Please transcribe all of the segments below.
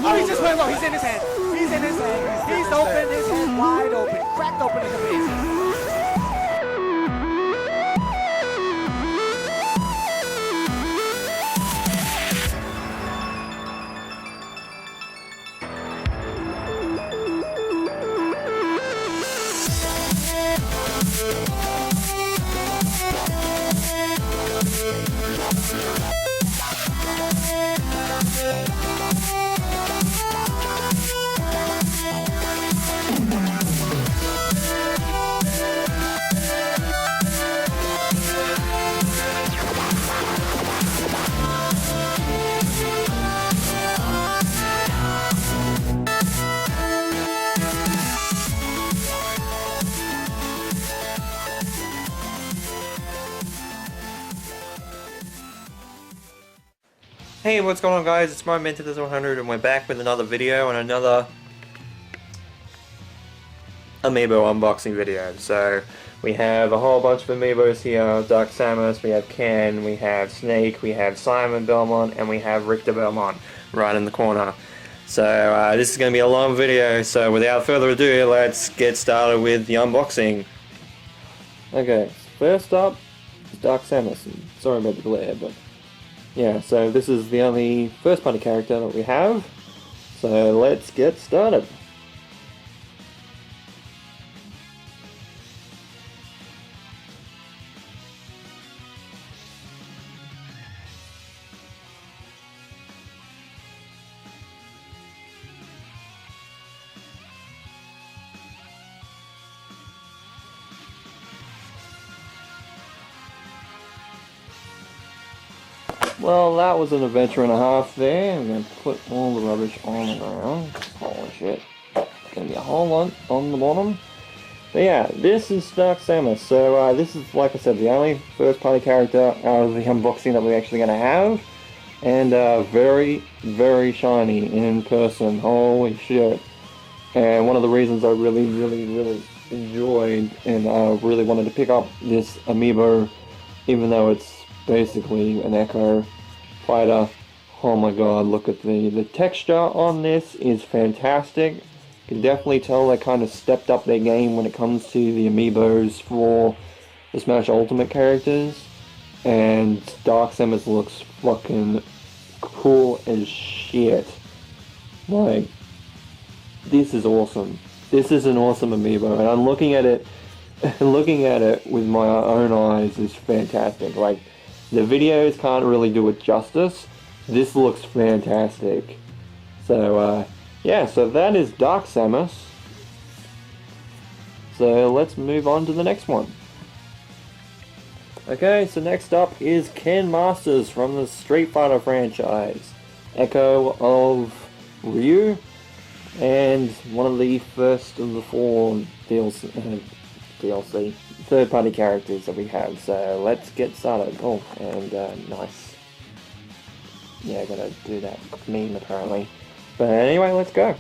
Oh, he just went low. He's in his hand. He's in his hand. He's open. His hand wide open. Cracked open in the face. Hey, what's going on guys, it's My10100 and we're back with another video and another Amiibo unboxing video. So, we have a whole bunch of Amiibos here, Dark Samus, we have Ken, we have Snake, we have Simon Belmont, and we have Richter Belmont right in the corner. So, this is going to be a long video, so without further ado, let's get started with the unboxing. Okay, first up is Dark Samus. Sorry about the glare, but yeah, so this is the only first party character that we have, so let's get started. Well, that was an adventure and a half there. I'm going to put all the rubbish on the ground. Holy shit. Going to be a whole lot on the bottom. But yeah, this is Dark Samus. So this is, like I said, the only first party character out of the unboxing that we're actually going to have. And very, very shiny in person. Holy shit. And one of the reasons I really enjoyed and really wanted to pick up this Amiibo, even though it's basically an Echo Fighter. Oh my god, look at the texture on this is fantastic. You can definitely tell they kind of stepped up their game when it comes to the Amiibos for the Smash Ultimate characters. And Dark Samus looks fucking cool as shit. Like, this is awesome. This is an awesome Amiibo, and I'm looking at it with my own eyes is fantastic. Like, the videos can't really do it justice. This looks fantastic. So, yeah, so that is Dark Samus. So, let's move on to the next one. Okay, so next up is Ken Masters from the Street Fighter franchise. Echo of Ryu, and one of the first of the 4 DLC third-party characters that we have. So let's get started. Oh, and nice. Yeah, gotta do that meme apparently. But anyway, let's go.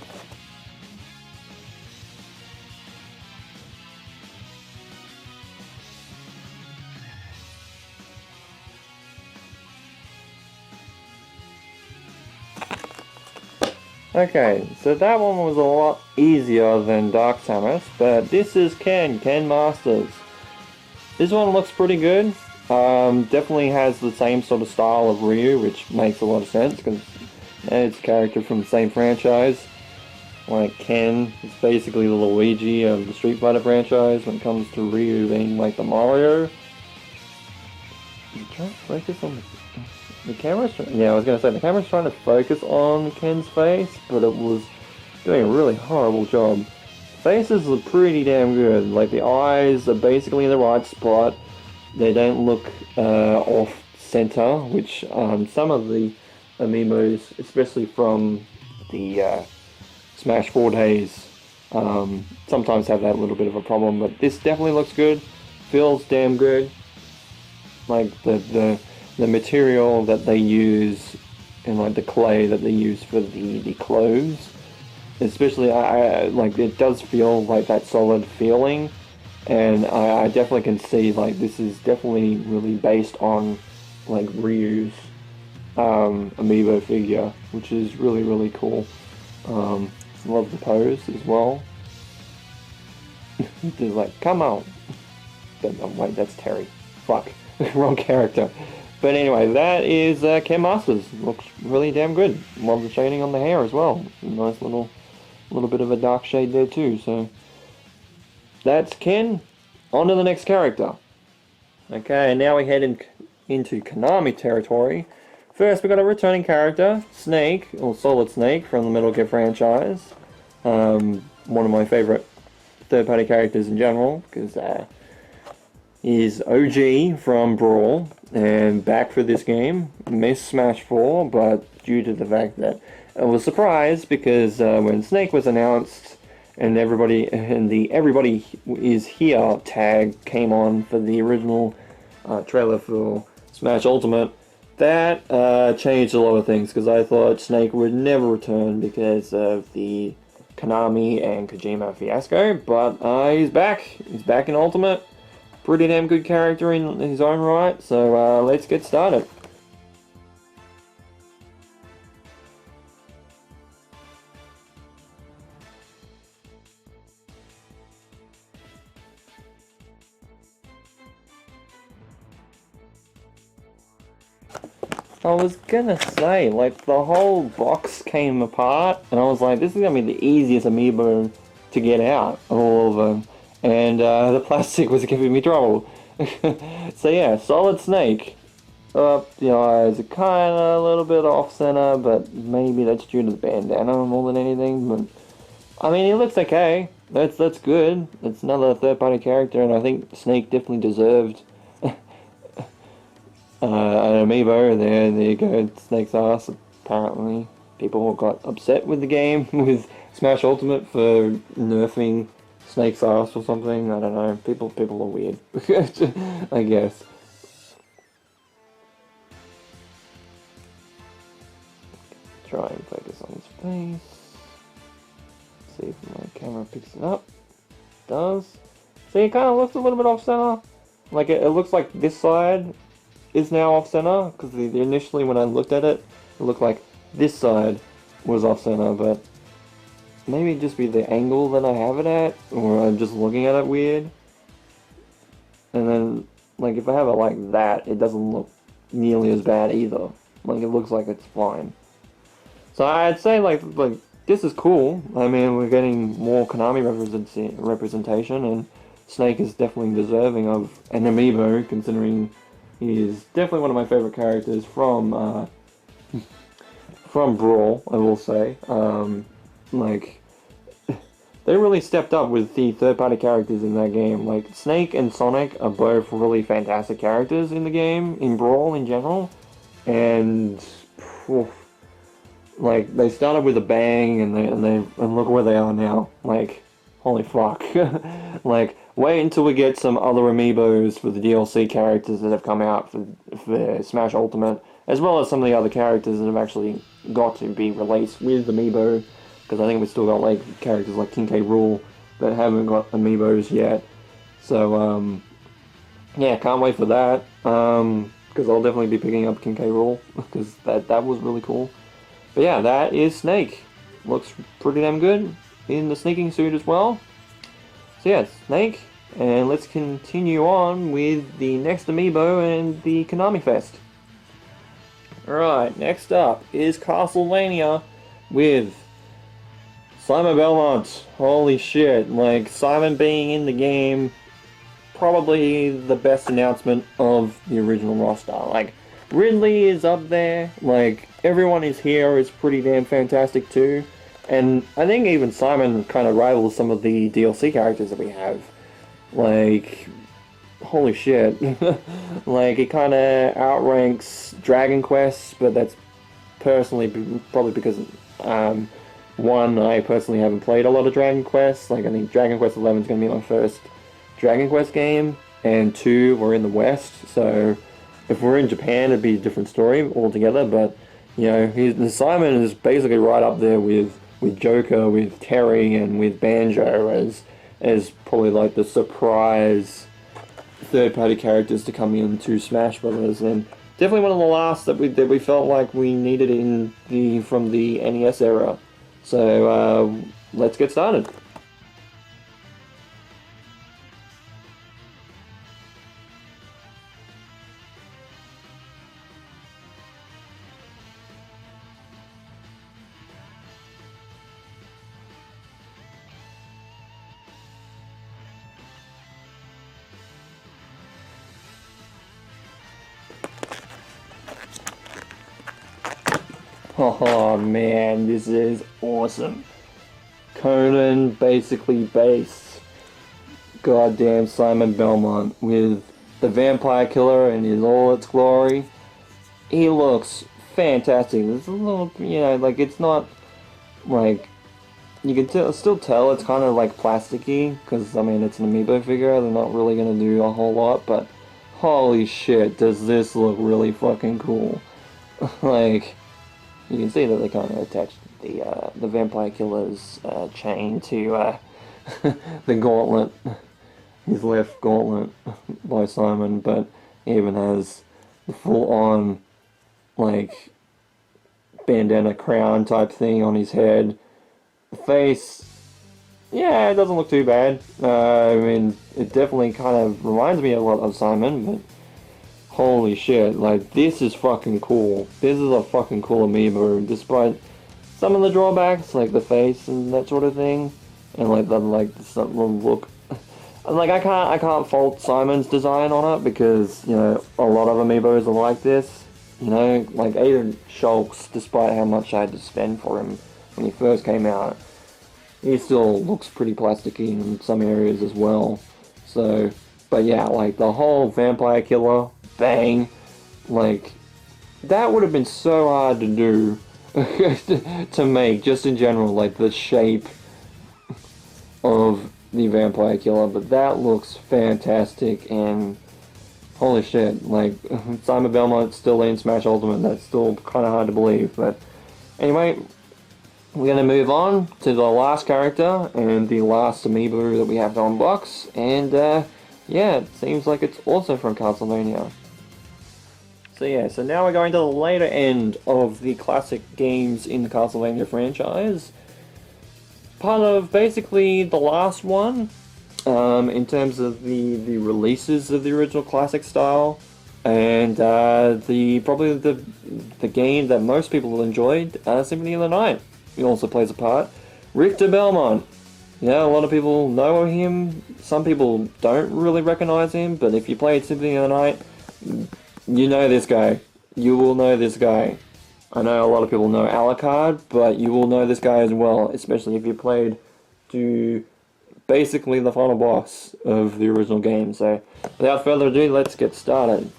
Okay, so that one was a lot easier than Dark Samus, but this is Ken Masters. This one looks pretty good. Definitely has the same sort of style of Ryu, which makes a lot of sense because it's a character from the same franchise. Like Ken, it's basically the Luigi of the Street Fighter franchise when it comes to Ryu being like the Mario. You trying to focus on the camera's yeah, I was gonna say the camera's trying to focus on Ken's face, but it was doing a really horrible job. Faces are pretty damn good. Like, the eyes are basically in the right spot. They don't look off center, which some of the Amiibos, especially from the Smash 4 days, sometimes have that little bit of a problem. But this definitely looks good. Feels damn good. Like the material that they use and like the clay that they use for the clothes. Especially, I like, it does feel like that solid feeling, and I definitely can see like this is definitely really based on like Ryu's Amiibo figure, which is really cool. Love the pose as well. He's like, come on. But no, wait, that's Terry. Fuck, wrong character. But anyway, that is Ken Masters. Looks really damn good. Love the shading on the hair as well. Nice little bit of a dark shade there too. So that's Ken. On to the next character. Okay, now we head into Konami territory. First, we got a returning character, Snake, or Solid Snake from the Metal Gear franchise. One of my favorite third-party characters in general, because he's OG from Brawl, and back for this game. Missed Smash 4, but due to the fact that I was surprised, because when Snake was announced, and the Everybody Is Here tag came on for the original trailer for Smash Ultimate, that changed a lot of things, because I thought Snake would never return because of the Konami and Kojima fiasco, but he's back. He's back in Ultimate. Pretty damn good character in his own right, so let's get started. I was gonna say, like, the whole box came apart, and I was like, this is gonna be the easiest Amiibo to get out of all of them. And the plastic was giving me trouble. So yeah, Solid Snake. The eyes are kind of a little bit off center, but maybe that's due to the bandana more than anything. But I mean, he looks okay. That's good. It's another third-party character, and I think Snake definitely deserved an Amiibo. There you go. Snake's ass. Apparently, people got upset with the game with Smash Ultimate for nerfing Snake's ass or something. I don't know. People are weird. I guess. Try and focus on his face. See if my camera picks it up. It does. See, it kind of looks a little bit off center. Like it looks like this side is now off center, because initially when I looked at it, it looked like this side was off center, but maybe it'd just be the angle that I have it at, or I'm just looking at it weird. And then, like, if I have it like that, it doesn't look nearly as bad either. Like, it looks like it's fine. So I'd say, like this is cool. I mean, we're getting more Konami representation, and Snake is definitely deserving of an Amiibo, considering he is definitely one of my favorite characters from Brawl, I will say. Like, they really stepped up with the third-party characters in that game. Like, Snake and Sonic are both really fantastic characters in the game, in Brawl in general. And, like, they started with a bang, and look where they are now. Like, holy fuck. Like, wait until we get some other Amiibos for the DLC characters that have come out for Smash Ultimate, as well as some of the other characters that have actually got to be released with Amiibo, because I think we've still got, like, characters like King K. Rool that haven't got Amiibos yet. So, yeah, can't wait for that, because I'll definitely be picking up King K. Rool, because that was really cool. But yeah, that is Snake. Looks pretty damn good in the sneaking suit as well. So yeah, Snake, and let's continue on with the next Amiibo and the Konami Fest. Alright, next up is Castlevania with Simon Belmont. Holy shit, like, Simon being in the game, probably the best announcement of the original roster. Like, Ridley is up there, like, everyone is here is pretty damn fantastic too. And I think even Simon kind of rivals some of the DLC characters that we have. Like, holy shit. Like, it kind of outranks Dragon Quest, but that's personally probably because, one, I personally haven't played a lot of Dragon Quest. Like, I think Dragon Quest XI is going to be my first Dragon Quest game, and two, we're in the West, so if we're in Japan, it'd be a different story altogether, but, you know, Simon is basically right up there with Joker, with Terry, and with Banjo as probably like the surprise third-party characters to come into Smash Brothers, and definitely one of the last that we felt like we needed from the NES era. So let's get started. Oh man, this is awesome. Conan basically based goddamn Simon Belmont with the vampire killer in all its glory. He looks fantastic. There's a little, like it's not like you can still tell it's kind of like plasticky because I mean it's an Amiibo figure. They're not really gonna do a whole lot, but holy shit, does this look really fucking cool? Like. You can see that they kind of attached the vampire killer's chain to the gauntlet, his left gauntlet by Simon, but he even has the full-on like bandana crown type thing on his head. The face, yeah, it doesn't look too bad. I mean, it definitely kind of reminds me a lot of Simon, but. Holy shit, like, this is fucking cool. This is a fucking cool Amiibo, despite some of the drawbacks, like the face and that sort of thing, and like the look. Like, I can't fault Simon's design on it, because, a lot of Amiibos are like this. Like Aiden Schultz, despite how much I had to spend for him when he first came out, he still looks pretty plasticky in some areas as well. So, but yeah, like, the whole vampire killer, bang, like, that would have been so hard to do, to make, just in general, like, the shape of the vampire killer, but that looks fantastic, and holy shit, like, Simon Belmont still in Smash Ultimate, that's still kind of hard to believe, but anyway, we're going to move on to the last character, and the last Amiibo that we have to unbox, and, yeah, it seems like it's also from Castlevania. So yeah, so now we're going to the later end of the classic games in the Castlevania franchise. Part of basically the last one, in terms of the releases of the original classic style, and probably the game that most people enjoyed, Symphony of the Night. He also plays a part. Richter Belmont. Yeah, a lot of people know him. Some people don't really recognize him, but if you played Symphony of the Night, you know this guy. You will know this guy. I know a lot of people know Alucard, but you will know this guy as well, especially if you played to basically the final boss of the original game. So, without further ado, let's get started.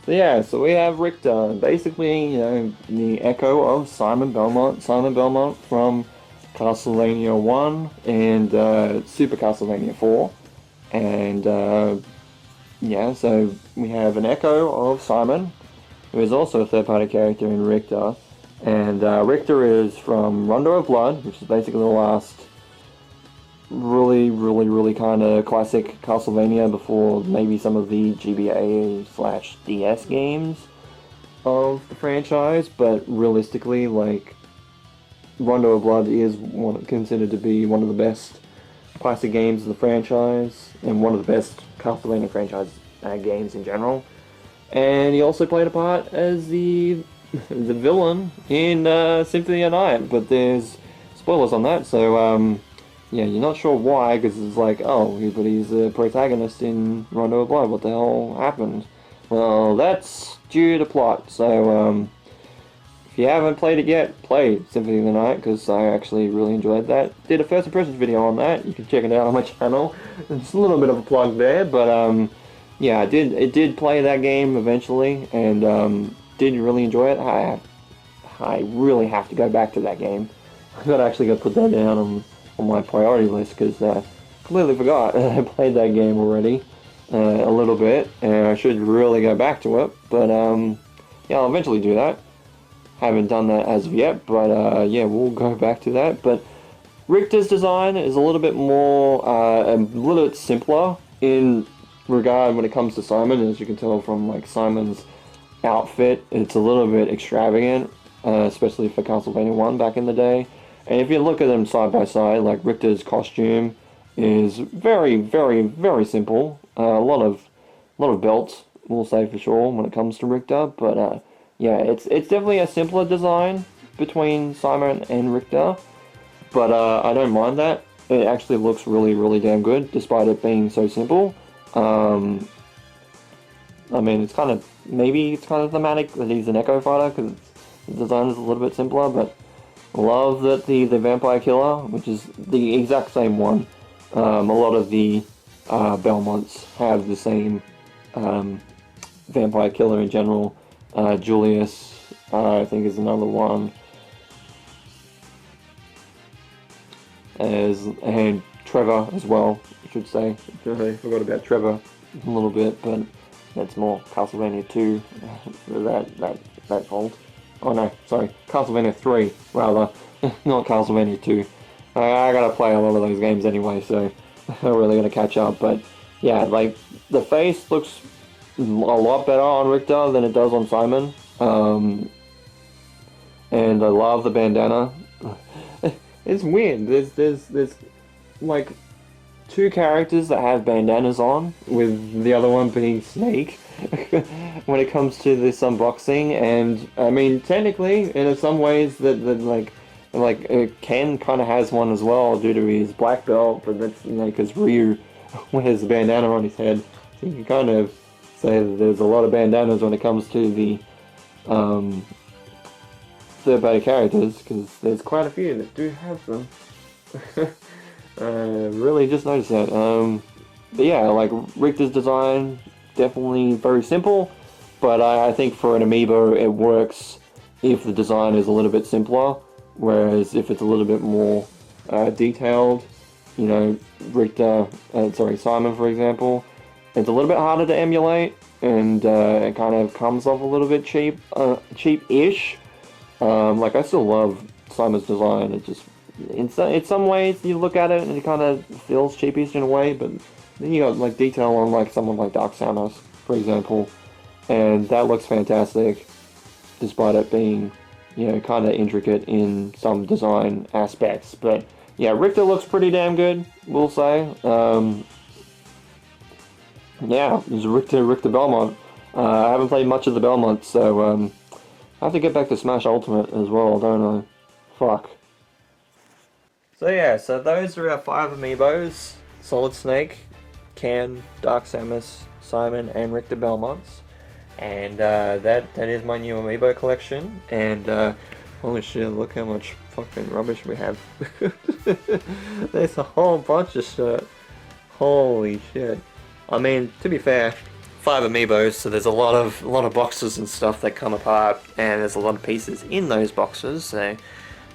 So yeah, so we have Richter, basically, the echo of Simon Belmont from Castlevania 1 and Super Castlevania 4. And yeah, so we have an echo of Simon, who is also a third-party character in Richter. And Richter is from Rondo of Blood, which is basically the last really kind of classic Castlevania before maybe some of the GBA/DS games of the franchise, but realistically, like, Rondo of Blood is considered to be one of the best classic games of the franchise, and one of the best Castlevania franchise games in general. And he also played a part as the villain in Symphony of the Night, but there's spoilers on that, so yeah, you're not sure why, because it's like, oh, but he's the protagonist in Rondo of Blood, what the hell happened? Well, that's due to plot, so, if you haven't played it yet, play Symphony of the Night, because I actually really enjoyed that. Did a first impressions video on that, you can check it out on my channel. It's a little bit of a plug there, but, yeah, I did play that game eventually, and, did really enjoy it. I really have to go back to that game. I've got to actually go put that down on my priority list, because I completely forgot I played that game already a little bit, and I should really go back to it, but yeah, I'll eventually do that. Haven't done that as of yet, but yeah, we'll go back to that. But Richter's design is a little bit more, a little bit simpler in regard when it comes to Simon. As you can tell from like Simon's outfit, it's a little bit extravagant, especially for Castlevania 1 back in the day. And if you look at them side by side, like Richter's costume is very, very, very simple. A lot of belts, we'll say for sure, when it comes to Richter. But yeah, it's definitely a simpler design between Simon and Richter. But I don't mind that. It actually looks really, really damn good, despite it being so simple. I mean, it's kind of, maybe it's kind of thematic that he's an Echo Fighter, because the design is a little bit simpler, but I love that the Vampire Killer, which is the exact same one. A lot of the Belmonts have the same Vampire Killer in general. Julius, I think, is another one. And Trevor as well, I should say. I forgot about Trevor a little bit, but that's more Castlevania 2, that fault. Oh no, sorry, Castlevania 3, rather, not Castlevania 2. I gotta play a lot of those games anyway, so I'm really gonna catch up, but yeah, like, the face looks a lot better on Richter than it does on Simon, and I love the bandana. It's weird. There's like 2 characters that have bandanas on, with the other one being Snake. When it comes to this unboxing, and I mean, technically, in some ways, that Ken kind of has one as well due to his black belt, but that's because Ryu wears a bandana on his head. So you can kind of say that there's a lot of bandanas when it comes to the third-party characters, because there's quite a few that do have them. Really just noticed that. But yeah, like Richter's design, definitely very simple, but I think for an Amiibo it works if the design is a little bit simpler, whereas if it's a little bit more detailed, you know, Simon for example, it's a little bit harder to emulate, and it kind of comes off a little bit cheap-ish. Like, I still love Simon's design. It just, in some ways, you look at it and it kind of feels cheapish in a way, but then you got like detail on like someone like Dark Samus, for example, and that looks fantastic, despite it being, you know, kind of intricate in some design aspects. But yeah, Richter looks pretty damn good, we'll say. Yeah, it's Richter Belmont. I haven't played much of the Belmont, so I have to get back to Smash Ultimate as well, don't I? Fuck. So yeah, so those are our 5 Amiibos. Solid Snake, Ken, Dark Samus, Simon, and Richter Belmonts. And that is my new Amiibo collection. And holy shit, look how much fucking rubbish we have. There's a whole bunch of shit. Holy shit. I mean, to be fair, 5 Amiibos, so there's a lot of boxes and stuff that come apart, and there's a lot of pieces in those boxes, so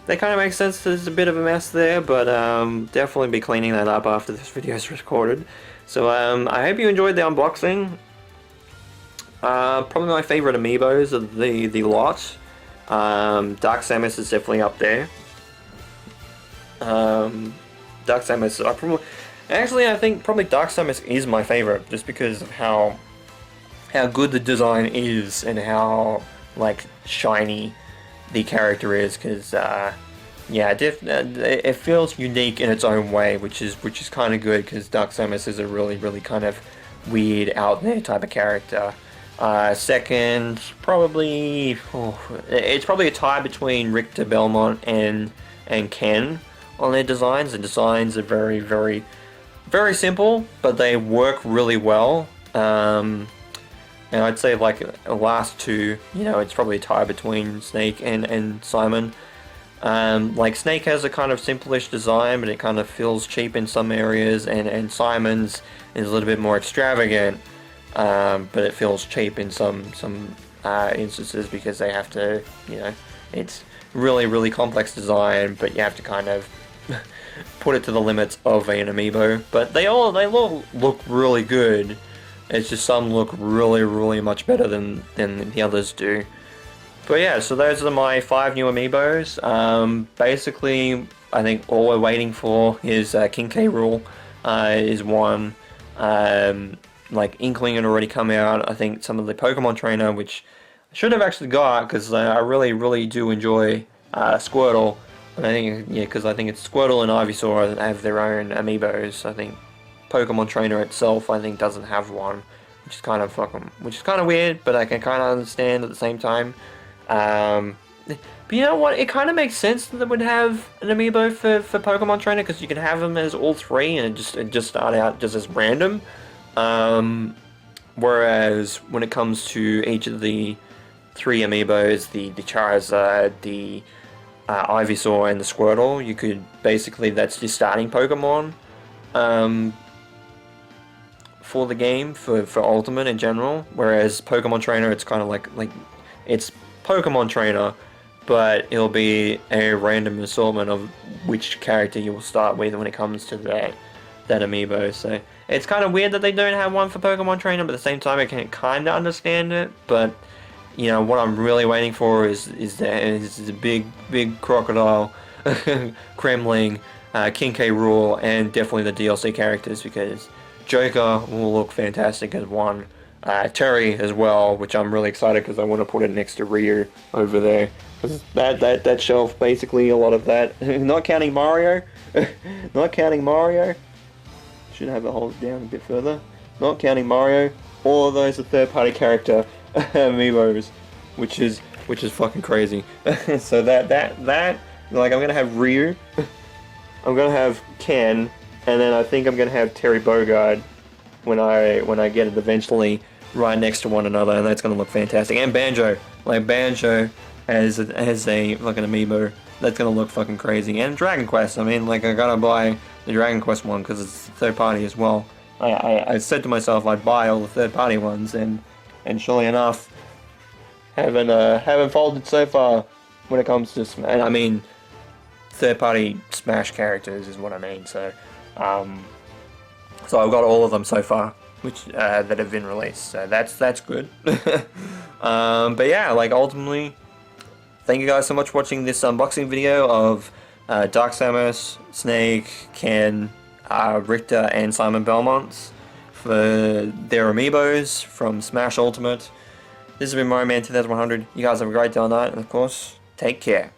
that kind of makes sense. There's a bit of a mess there, but definitely be cleaning that up after this video is recorded. So I hope you enjoyed the unboxing. Probably my favorite Amiibos of the lot. Dark Samus is definitely up there. Dark Samus, I think probably Dark Samus is my favorite, just because of how good the design is and how like shiny the character is, because yeah, it feels unique in its own way, which is kind of good, because Dark Samus is a really kind of weird, out there type of character. Second, probably it's probably a tie between Richter Belmont and Ken on their designs. The designs are very simple, but they work really well. And I'd say like the last 2, you know, it's probably a tie between Snake and Simon. Like Snake has a kind of simplish design, but it kind of feels cheap in some areas, and Simon's is a little bit more extravagant, but it feels cheap in some instances, because they have to, you know, it's really complex design, but you have to kind of put it to the limits of an Amiibo. But they all look really good. It's just some look really much better than the others do. But yeah, so those are my 5 new Amiibos. Basically, I think all we're waiting for is King K. Rool is one. Like Inkling had already come out. I think some of the Pokemon Trainer, which I should have actually got because I really do enjoy Squirtle. And I think because I think it's Squirtle and Ivysaur that have their own amiibos. I think Pokemon Trainer itself, I think, doesn't have one, which is kind of weird, but I can kind of understand at the same time. But you know what? It kind of makes sense that they would have an amiibo for Pokemon Trainer because you can have them as all three and it just start out just as random. Whereas when it comes to each of the three amiibos, the Charizard, the Ivysaur, and the Squirtle, you could basically, that's your starting Pokemon for the game for Ultimate in general. Whereas Pokemon Trainer, it's kind of like it's Pokemon Trainer, but it'll be a random assortment of which character you will start with when it comes to that amiibo. So it's kind of weird that they don't have one for Pokemon Trainer, but at the same time I can kind of understand it. But you know what I'm really waiting for is the big crocodile, Kremling, King K. Rool, and definitely the DLC characters, because Joker will look fantastic as one. Terry as well, which I'm really excited because I want to put it next to Ryu over there. Because that shelf, basically a lot of that, not counting Mario, should have it hold down a bit further. Not counting Mario, all of those are third-party character amiibos, which is fucking crazy. So that like I'm gonna have Ryu, I'm gonna have Ken, and then I think I'm gonna have Terry Bogard when I get it eventually right next to one another, and that's gonna look fantastic. And Banjo, like Banjo as a like an amiibo, that's gonna look fucking crazy. And Dragon Quest, I mean, like I gotta buy the Dragon Quest one because it's third party as well. I said to myself I'd buy all the third party ones, and surely enough, haven't folded so far when it comes to I mean third party Smash characters is what I mean. So so I've got all of them so far, which that have been released. So that's good. But yeah, like ultimately, thank you guys so much for watching this unboxing video of Dark Samus, Snake, Ken, Richter, and Simon Belmont for their amiibos from Smash Ultimate. This has been Mario Man 2100. You guys have a great day or night, and of course, take care.